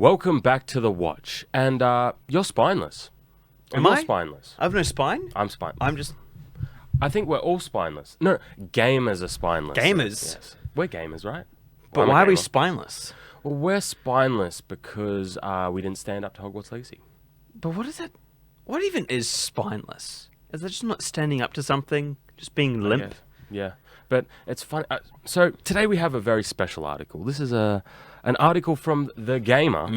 Welcome back to The Watch. And you're spineless. Am You're I? spineless. I have no spine? I'm spineless. I'm just... I think we're all spineless. No, gamers are spineless. Gamers? Yes. We're gamers, right? But I'm a why are we gamer. spineless? Well, we're spineless because we didn't stand up to Hogwarts Legacy. But what is that? What even is spineless? Is that just not standing up to something? Just being limp? Yes. Yeah. But it's fun. So today we have a very special article. This is an article from The Gamer.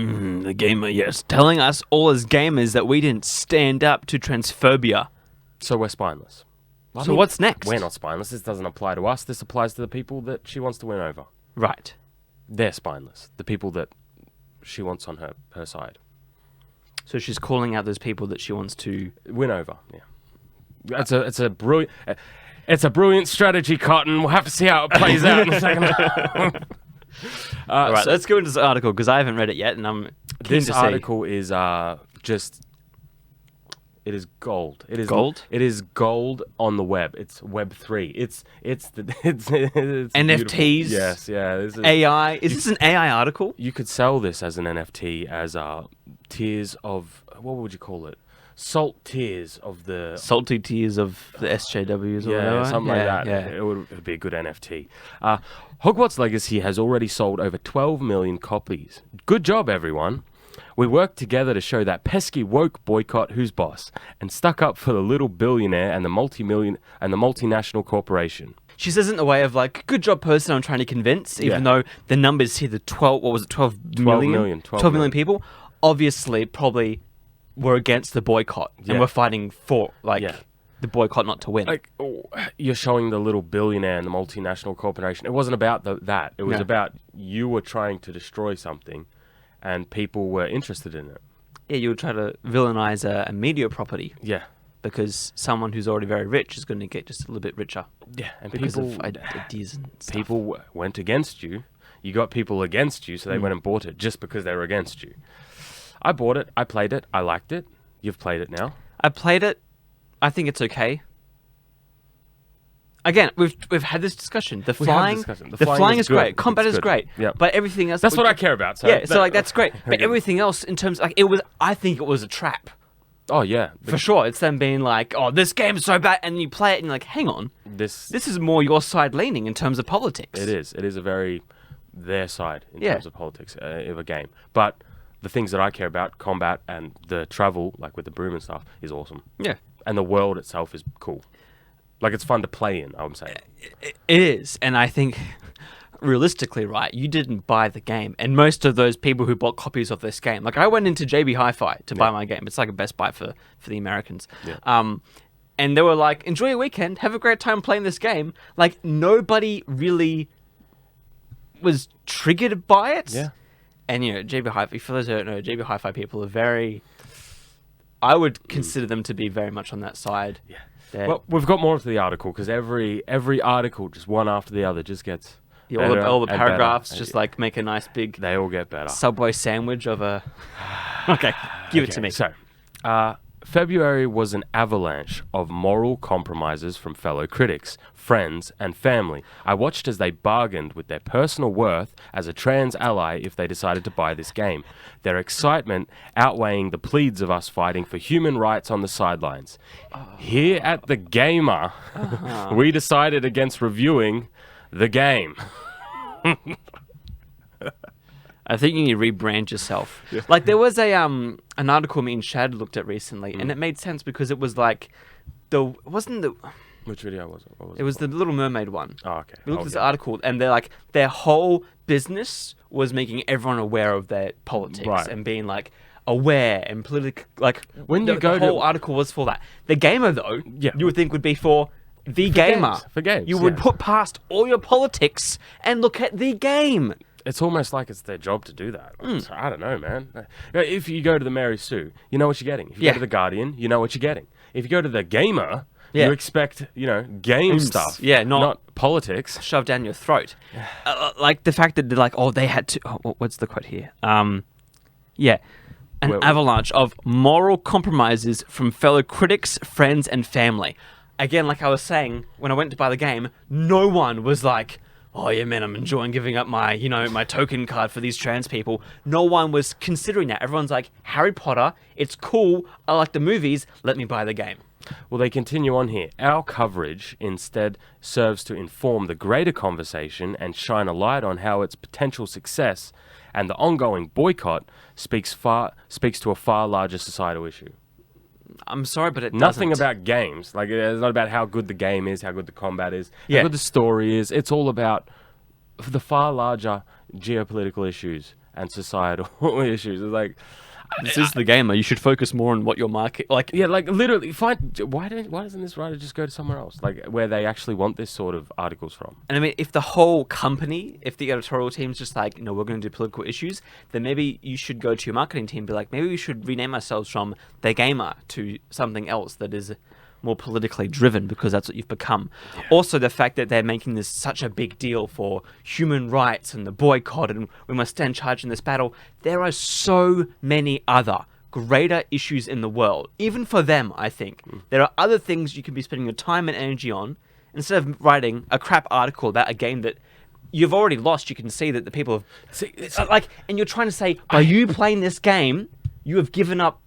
The gamer, yes. Telling us all as gamers that we didn't stand up to transphobia. So we're spineless. So what's next? We're not spineless. This doesn't apply to us. This applies to the people that she wants to win over. Right. They're spineless. The people that she wants on her side. So she's calling out those people that she wants to... Win over, yeah. It's a brilliant... It's a brilliant strategy, Cotton. We'll have to see how it plays out in a second. Right, let's go into this article because I haven't read it yet and I'm keen This to article is just... It is gold. It is Gold? It is gold on the web. It's Web 3. It's NFTs? beautiful. Yes, yeah. This is, AI? Is this an AI article? you could sell this as an NFT as tears of... What would you call it? Salt tears of the... Salty tears of the SJWs or whatever? something like that. Yeah. It would be a good NFT. Hogwarts Legacy has already sold over 12 million copies. Good job, everyone. We worked together to show that pesky woke boycott who's boss, and stuck up for the little billionaire and the multinational corporation. She says it in a way of like, good job person I'm trying to convince, even though the numbers here, the 12 million people, obviously probably were against the boycott and were fighting for the boycott not to win. Like, you're showing the little billionaire and the multinational corporation. It wasn't about that. It was about you were trying to destroy something and people were interested in it. Yeah, you would try to villainize a media property. Yeah. Because someone who's already very rich is going to get just a little bit richer. Yeah, and because people, of ideas and stuff. people went against you. You got people against you, so they went and bought it just because they were against you. I bought it. I played it. I liked it. You've played it now. I played it. I think it's okay. Again, we've had this discussion. The flying is great. Combat is great. Yep. But everything else... That's what I care about. So that's great. But everything else in terms... I think it was a trap. Oh, yeah. For sure. It's them being like, oh, this game is so bad. And you play it and you're like, hang on. This is more your side leaning in terms of politics. It is. It is a very their side in terms of politics of a game. But the things that I care about, combat and the travel, like with the broom and stuff, is awesome. Yeah. And the world itself is cool. Like, it's fun to play in, I'm saying. It is. And I think, realistically, right, you didn't buy the game. And most of those people who bought copies of this game, like I went into JB Hi-Fi to buy my game. It's like a Best Buy for the Americans. Yeah. And they were like, enjoy your weekend. Have a great time playing this game. Like, nobody really was triggered by it. Yeah. And, JB Hi-Fi, for those who don't know, JB Hi-Fi people are very... I would consider them to be very much on that side. Yeah. Well, we've got more of the article because every article, just one after the other, just gets all the better paragraphs and just like make a nice big... They all get better. Subway sandwich of a... Okay, give it to me. So, February was an avalanche of moral compromises from fellow critics, friends, and family. I watched as they bargained with their personal worth as a trans ally if they decided to buy this game. Their excitement outweighing the pleads of us fighting for human rights on the sidelines. Here at The Gamer, we decided against reviewing the game. I think you need to rebrand yourself. Yeah. Like, there was an article me and Shad looked at recently, and it made sense because it was like, Which video was it? It was the Little Mermaid one. Oh, okay. We looked at this article, and they're like, their whole business was making everyone aware of their politics and being like aware and political. Like, when you go the whole article was for that. The gamer, though, you would think would be for the gamer. For games. You would put past all your politics and look at the game. It's almost like it's their job to do that. So, I don't know, man. If you go to the Mary Sue, you know what you're getting. If you go to the Guardian, you know what you're getting. If you go to the Gamer, you expect, game stuff. Yeah, not politics. Shoved down your throat. Like the fact that they're like, they had to... what's the quote here? An avalanche of moral compromises from fellow critics, friends, and family. Again, like I was saying, when I went to buy the game, no one was like... oh yeah, man, I'm enjoying giving up my, my token card for these trans people. No one was considering that. Everyone's like, Harry Potter, it's cool. I like the movies. Let me buy the game. Well, they continue on here. Our coverage instead serves to inform the greater conversation and shine a light on how its potential success and the ongoing boycott speaks to a far larger societal issue. I'm sorry, but it Nothing doesn't. about games. Like, it's not about how good the game is, how good the combat is, Yeah. how good the story is. It's all about the far larger geopolitical issues and societal issues. It's like, This is the gamer. You should focus more on what your market... yeah, like literally, why doesn't this writer just go to somewhere else, like where they actually want this sort of articles from? And I mean, if the whole company, if the editorial team's just like, we're going to do political issues, then maybe you should go to your marketing team and be like, maybe we should rename ourselves from The Gamer to something else that is more politically driven, because that's what you've become. Yeah. Also, the fact that they're making this such a big deal for human rights and the boycott and we must stand charged in this battle. There are so many other greater issues in the world, even for them, I think. There are other things you can be spending your time and energy on instead of writing a crap article about a game that you've already lost. You can see that the people have... and you're trying to say, by you playing this game, you have given up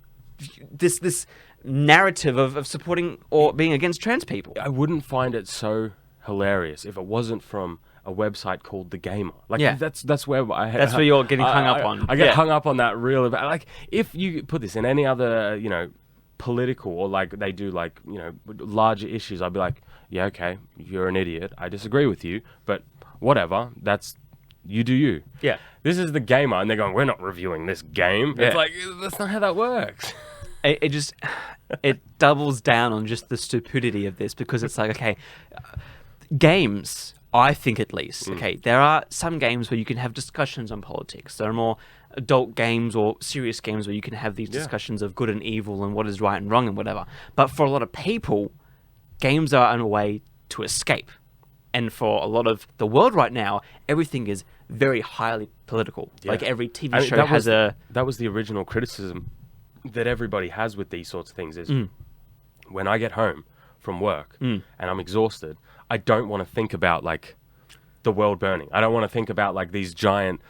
this narrative of supporting or being against trans people. I wouldn't find it so hilarious if it wasn't from a website called The Gamer. Like, Yeah. that's where That's where you're getting hung up on. I get hung up on that real about. Like, if you put this in any other, political or like they do like, larger issues, I'd be like, yeah, okay, you're an idiot. I disagree with you, but whatever. That's you do you. Yeah. This is The Gamer, and they're going, we're not reviewing this game. Yeah. It's like, that's not how that works. It doubles down on just the stupidity of this, because it's like, okay, games, I think at least, okay, there are some games where you can have discussions on politics. There are more adult games or serious games where you can have these discussions of good and evil and what is right and wrong and whatever. But for a lot of people, games are a way to escape. And for a lot of the world right now, everything is very highly political. Yeah. Like every TV show has That was the original criticism that everybody has with these sorts of things is when I get home from work and I'm exhausted, I don't want to think about like the world burning. I don't want to think about like these giant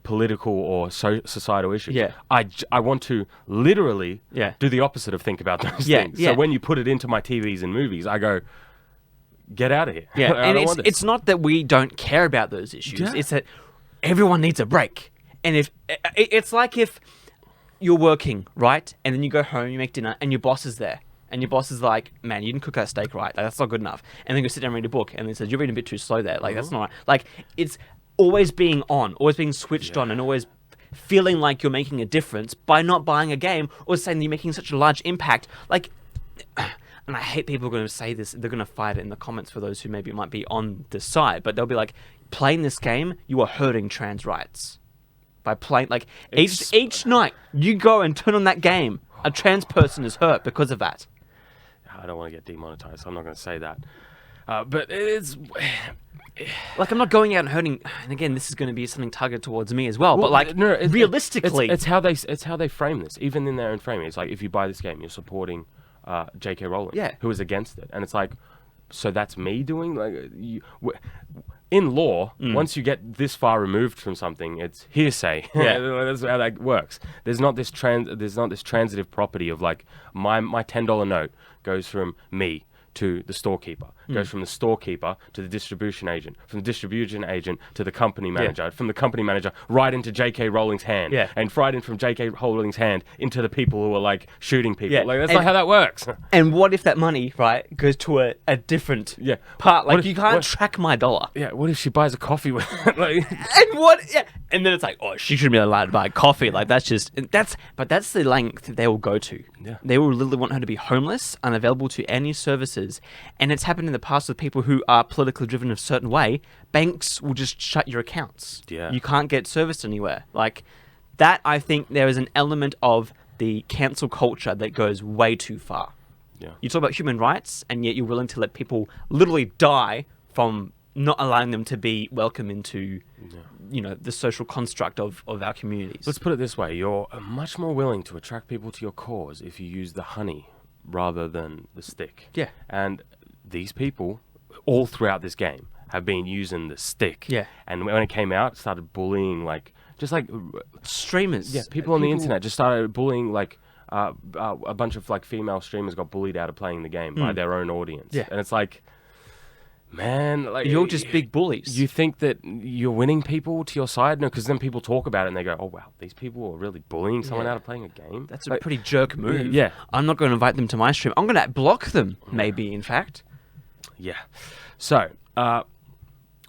political or societal issues. Yeah. I want to literally do the opposite of think about those things. Yeah. So when you put it into my TVs and movies, I go, get out of here. Yeah, I and don't want this. it's not that we don't care about those issues. Yeah. It's that everyone needs a break. And if it's like if you're working, right? And then you go home, you make dinner, and your boss is there. And your boss is like, man, you didn't cook that steak right. Like, that's not good enough. And then you go sit down and read a book. And then says, you're reading a bit too slow there. Like, that's not right. Like, it's always being on, always being switched on, and always feeling like you're making a difference by not buying a game or saying that you're making such a large impact. Like, and I hate people are going to say this. They're going to fight it in the comments for those who maybe might be on this side. But they'll be like, playing this game, you are hurting trans rights. By playing, like, each night you go and turn on that game, a trans person is hurt because of that. I don't want to get demonetized, so I'm not going to say that. But it's... Like, I'm not going out and hurting... And again, this is going to be something targeted towards me as well. But, like, realistically... It's how they frame this. Even in their own framing. It's like, if you buy this game, you're supporting J.K. Rowling, who is against it. And it's like, so that's me doing... Like, in law, once you get this far removed from something, it's hearsay. Yeah. That's how that works. There's not this transitive property of like my $10 note goes from me to the storekeeper, goes from the storekeeper to the distribution agent, from the distribution agent to the company manager, from the company manager right into J.K. Rowling's hand, and right in from J.K. Rowling's hand into the people who are like shooting people. Like, that's not how that works. And what if that money, right, goes to a different part? Like, you can't track my dollar. Yeah, what if she buys a coffee with it? Like, and what? Yeah. And then it's like, oh, she shouldn't be allowed to buy coffee. Like, that's the length they will go to. Yeah. They will literally want her to be homeless, unavailable to any services. And it's happened in the past with people who are politically driven a certain way. Banks will just shut your accounts. Yeah. You can't get serviced anywhere. Like, that, I think there is an element of the cancel culture that goes way too far. Yeah. You talk about human rights, and yet you're willing to let people literally die from not allowing them to be welcome into, the social construct of our communities. Let's put it this way. You're much more willing to attract people to your cause if you use the honey rather than the stick. Yeah. And these people, all throughout this game, have been using the stick. Yeah. And when it came out, it started bullying, like, just like Streamers. yeah, people on the internet just started bullying, like a bunch of like female streamers got bullied out of playing the game by their own audience. Yeah. And it's like, man, like You're just big bullies. You think that you're winning people to your side? No, because then people talk about it and they go, oh wow, these people are really bullying someone out of playing a game. That's a pretty jerk move. Yeah. I'm not going to invite them to my stream. I'm going to block them, maybe, in fact. Yeah. So,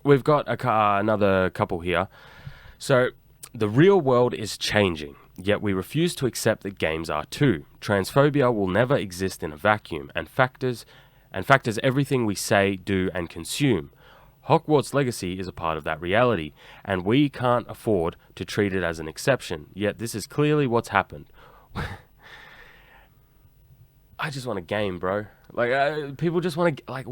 we've got another couple here. So, the real world is changing, yet we refuse to accept that games are too. Transphobia will never exist in a vacuum and factors everything we say, do, and consume. Hogwarts Legacy is a part of that reality, and we can't afford to treat it as an exception, yet this is clearly what's happened. I just want a game, bro. Like, people just want to, like,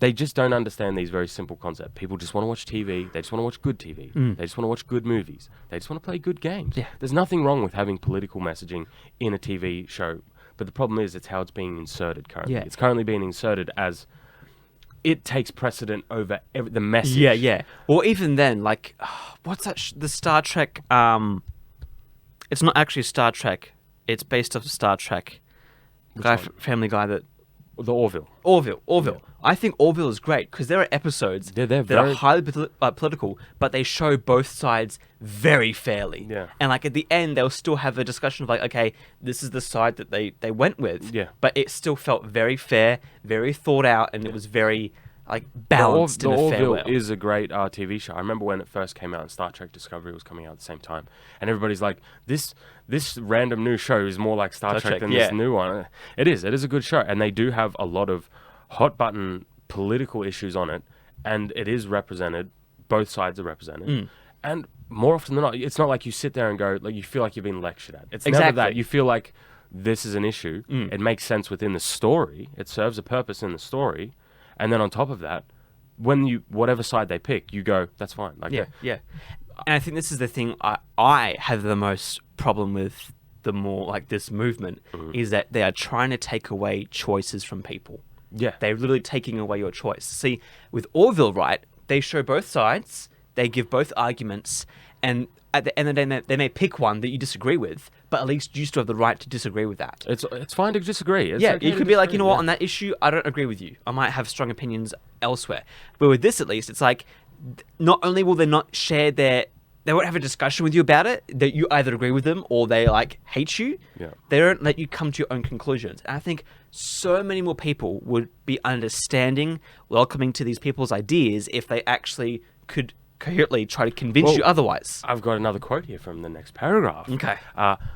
they just don't understand these very simple concepts. People just want to watch TV. They just want to watch good TV. They just want to watch good movies. They just want to play good games. Yeah. There's nothing wrong with having political messaging in a TV show, but the problem is it's how it's being inserted currently. Yeah. It's currently being inserted as it takes precedent over the message. Yeah, yeah. Or even then, like, what's that? The Star Trek. It's not actually Star Trek. It's based off of Star Trek. Family Guy that. The Orville. Orville. Yeah. I think Orville is great because there are episodes They're that very are highly political, but they show both sides very fairly. Yeah. And like at the end, they'll still have a discussion of like, okay, this is the side that they went with. Yeah. But it still felt very fair, very thought out, and it was very like balanced in a fair Orville way. is a great TV show. I remember when it first came out and Star Trek Discovery was coming out at the same time. And everybody's like, this random new show is more like Star Trek than this new one. It is a good show. And they do have a lot of hot button political issues on it. And it is represented. Both sides are represented. And more often than not, it's not like you sit there and go, like you feel like you've been lectured at. It's never that. You feel like this is an issue. It makes sense within the story. It serves a purpose in the story. And then on top of that, whatever side they pick, you go, that's fine. Like, Yeah. And I think this is the thing I have the most problem with the more like this movement is that they are trying to take away choices from people. Yeah. They're literally taking away your choice. See, with Orville, right, they show both sides, they give both arguments, and at the end of the day, they may pick one that you disagree with, but at least you still have the right to disagree with that. It's fine to disagree. It's yeah, okay you could be like, you know what, on that issue, I don't agree with you. I might have strong opinions elsewhere. But with this, at least, it's like, not only will they not share they won't have a discussion with you about it, that you either agree with them or they, like, hate you. Yeah. They don't let you come to your own conclusions. And I think so many more people would be understanding, welcoming to these people's ideas if they actually could coherently try to convince you otherwise. I've got another quote here from the next paragraph. Okay.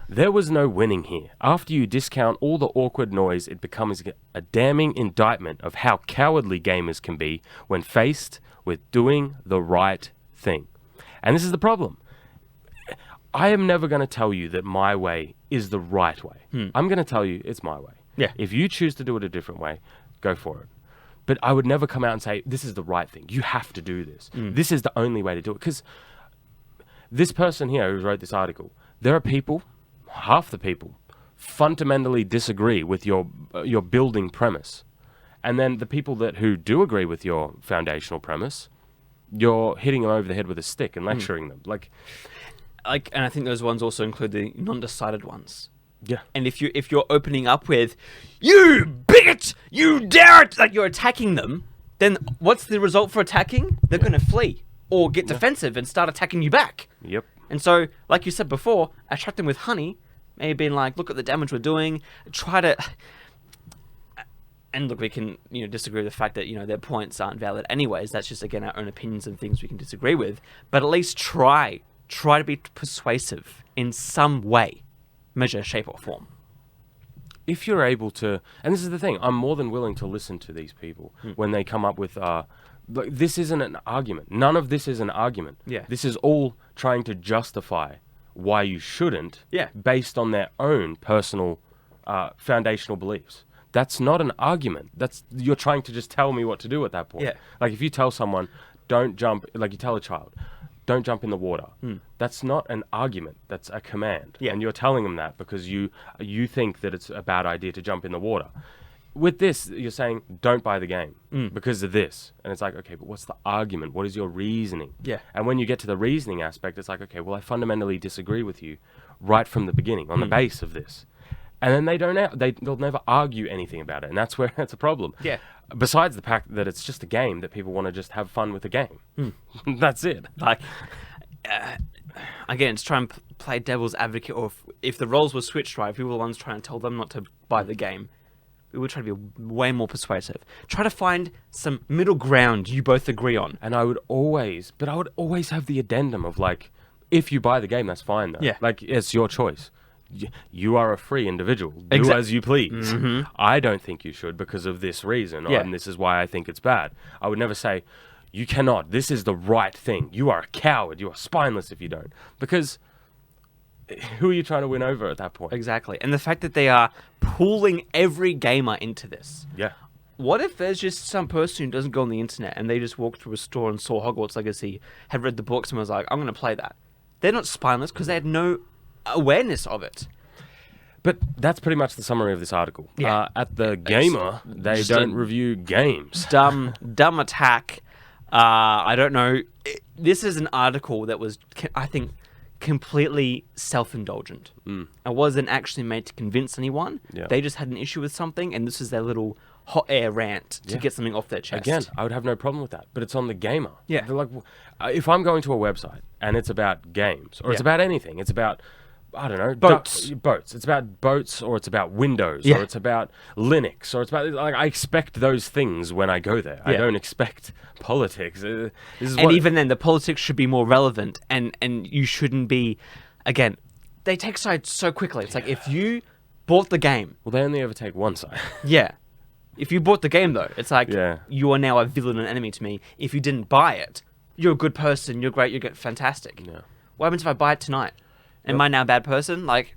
There was no winning here. After you discount all the awkward noise, it becomes a damning indictment of how cowardly gamers can be when faced with doing the right thing. And this is the problem. I am never going to tell you that my way is the right way. I'm going to tell you it's my way. Yeah. If you choose to do it a different way, go for it. But I would never come out and say, this is the right thing. You have to do this. This is the only way to do it. Because this person here who wrote this article, there are people, half the people, fundamentally disagree with your building premise. And then the people who do agree with your foundational premise, you're hitting them over the head with a stick and lecturing them. And I think those ones also include the non-decided ones. Yeah. And if you're opening up with, you bigot, you dare it, like you're attacking them, then what's the result for attacking? They're going to flee or get defensive and start attacking you back. Yep. And so, like you said before, attract them with honey, maybe being like, look at the damage we're doing, try to... And look, we can disagree with the fact that their points aren't valid anyways. That's just, again, our own opinions and things we can disagree with. But at least try to be persuasive in some way. Measure, shape, or form. If you're able to, and this is the thing, I'm more than willing to listen to these people when they come up with, this isn't an argument. None of this is an argument. Yeah. This is all trying to justify why you shouldn't, based on their own personal foundational beliefs. That's not an argument. You're trying to just tell me what to do at that point. Yeah. Like if you tell someone, don't jump, like you tell a child, don't jump in the water. That's not an argument. That's a command. Yeah. And you're telling them that because you think that it's a bad idea to jump in the water. with this, you're saying don't buy the game because of this. And it's like, okay, but what's the argument? What is your reasoning? Yeah. And when you get to the reasoning aspect, it's like, okay, well, I fundamentally disagree with you right from the beginning on the base of this. And then they'll never argue anything about it. And that's where it's a problem. Yeah. Besides the fact that it's just a game that people want to just have fun with the game. That's it. Like, again, it's trying to play devil's advocate, or if the roles were switched, right, if we were the ones trying to tell them not to buy the game, we would try to be way more persuasive. Try to find some middle ground you both agree on. And I would always have the addendum of like, if you buy the game, that's fine though. Yeah. Like, it's your choice. You are a free individual. Do as you please. I don't think you should because of this reason, and this is why I think it's bad. I would never say, you cannot. This is the right thing. You are a coward. You are spineless if you don't. Because who are you trying to win over at that point? Exactly. And the fact that they are pulling every gamer into this. Yeah. What if there's just some person who doesn't go on the internet and they just walked through a store and saw Hogwarts Legacy, had read the books and was like, I'm going to play that. They're not spineless because they had no awareness of it. But that's pretty much the summary of this article. Yeah. At the Gamer, they don't review games. Dumb attack. I don't know. This is an article that was, I think, completely self-indulgent. It wasn't actually made to convince anyone. Yeah. They just had an issue with something, and this is their little hot air rant to get something off their chest. Again, I would have no problem with that, but it's on the Gamer. Yeah. They're like, if I'm going to a website and it's about games, or it's about anything, it's about, I don't know, Boats. Boats. It's about boats, or it's about Windows, Yeah. or it's about Linux, or it's about, like, I expect those things when I go there. I Yeah. don't expect politics. This is And even then, the politics should be more relevant, and you shouldn't be, again, they take sides so quickly. It's like, if you bought the game, well, they only ever take one side. yeah. If you bought the game, though, it's like, Yeah. you are now a villain and enemy to me. If you didn't buy it, you're a good person, you're great, you're fantastic. Yeah. What happens if I buy it tonight? Am I now a bad person? Like,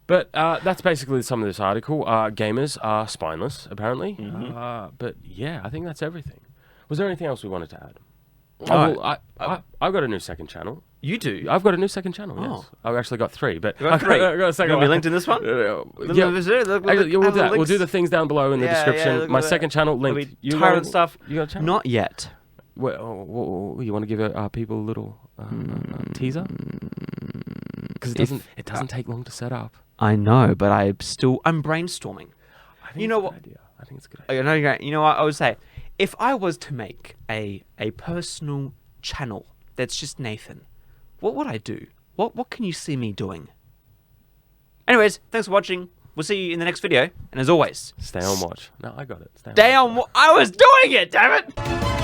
But that's basically some of this article. Gamers are spineless, apparently. But yeah, I think that's everything. Was there anything else we wanted to add? I've got a new second channel. you do. I've got a new second channel, yes. Oh. I've actually got three, but You got three? I got a second You want me one. linked in this one? Yeah. We'll do the things down below in the description. My second channel linked. Tyrant stuff. You got a channel? Not yet. Well, you want to give people a little teaser? Because it doesn't take long to set up. I know, but I'm brainstorming. I think You know it's a what? good idea. I think it's a good idea. I know you're right. You know what I would say? If I was to make a personal channel that's just Nathan, what would I do? What can you see me doing? Anyways, thanks for watching. We'll see you in the next video. And as always, Stay on watch. No, I got it. stay on. I was doing it, damn it!